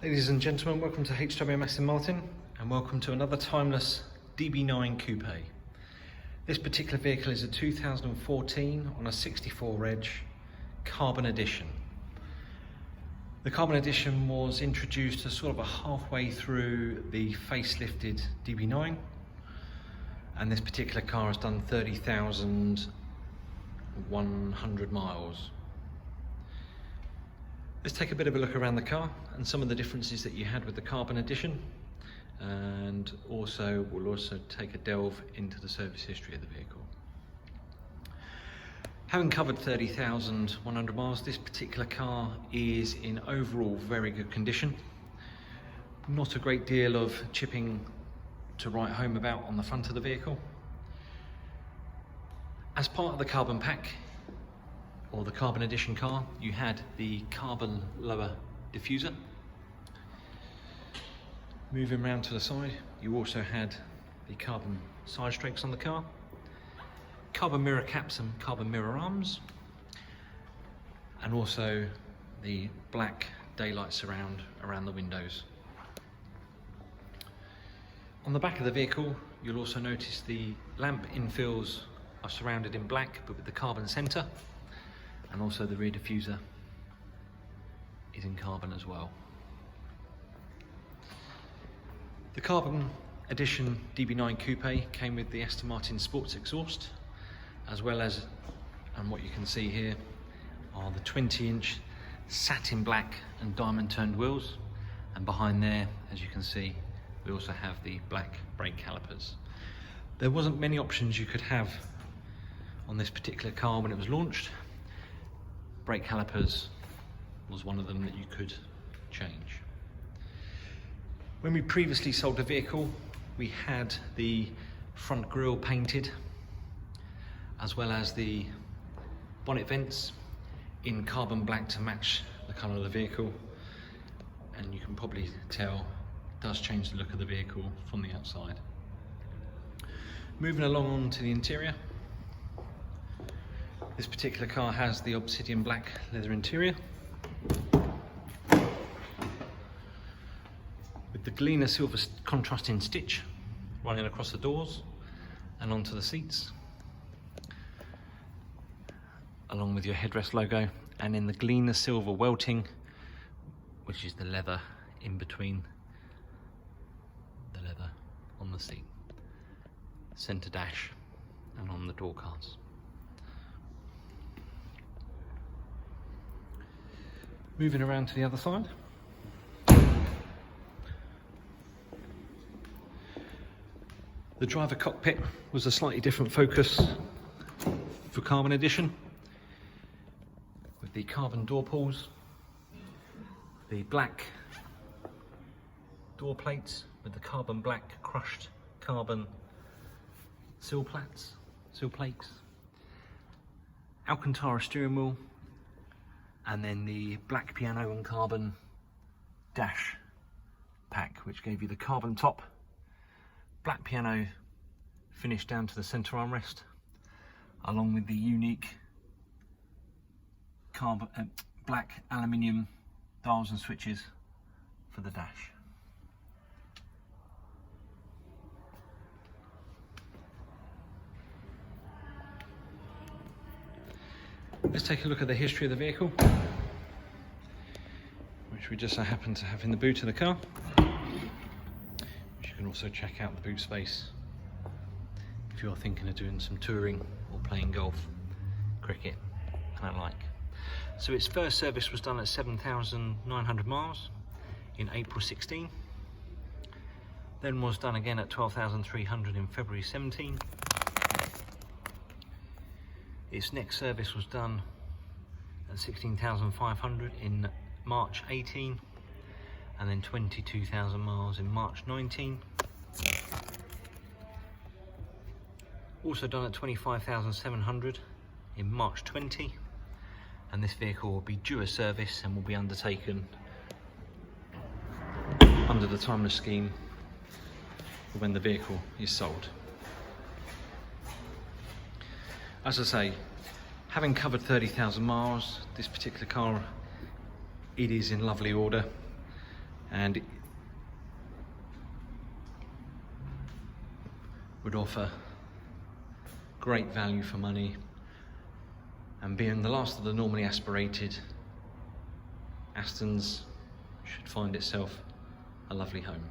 Ladies and gentlemen, welcome to HWM Aston Martin and welcome to another timeless DB9 Coupe. This particular vehicle is a 2014 on a 64 reg Carbon Edition. The Carbon Edition was introduced as sort of a halfway through the facelifted DB9, and this particular car has done 30,100 miles. Let's take a bit of a look around the car and some of the differences that you had with the Carbon Edition, and we'll also take a delve into the service history of the vehicle. Having covered 30,100 miles, this particular car is in overall very good condition. Not a great deal of chipping to write home about on the front of the vehicle. As part of the carbon pack, or the Carbon Edition car, you had the carbon lower diffuser. Moving round to the side, you also had the carbon side strakes on the car, carbon mirror caps and carbon mirror arms, and also the black daylight surround around the windows. On the back of the vehicle, you'll also notice the lamp infills are surrounded in black but with the carbon centre, and also the rear diffuser is in carbon as well. The Carbon Edition DB9 Coupe came with the Aston Martin Sports exhaust, as well as, and what you can see here, are the 20-inch satin black and diamond toned wheels, and behind there, as you can see, we also have the black brake calipers. There wasn't many options you could have on this particular car when it was launched. Brake calipers was one of them that you could change. When we previously sold the vehicle, we had the front grille painted, as well as the bonnet vents in carbon black to match the colour of the vehicle, and you can probably tell it does change the look of the vehicle from the outside. Moving along on to the interior, this particular car has the Obsidian black leather interior with the Gleaner silver contrasting stitch running across the doors and onto the seats, along with your headrest logo, and in the Gleaner silver welting, which is the leather in between the leather on the seat, centre dash and on the door cards. Moving around to the other side, the driver cockpit was a slightly different focus for Carbon Edition, with the carbon door pulls, the black door plates with the carbon black crushed carbon sill plates, Alcantara steering wheel, and then the black piano and carbon dash pack, which gave you the carbon top, black piano finish down to the centre armrest, along with the unique carbon black aluminium dials and switches for the dash. Let's take a look at the history of the vehicle, which we just so happen to have in the boot of the car. You can also check out the boot space if you're thinking of doing some touring or playing golf, cricket, and the like. So its first service was done at 7,900 miles in April 16, then was done again at 12,300 in February 17. Its next service was done at 16,500 in March 18, and then 22,000 miles in March 19. Also done at 25,700 in March 20, and this vehicle will be due a service and will be undertaken under the timeless scheme for when the vehicle is sold. As I say, having covered 30,000 miles, this particular car, it is in lovely order, and would offer great value for money, and being the last of the normally aspirated Astons should find itself a lovely home.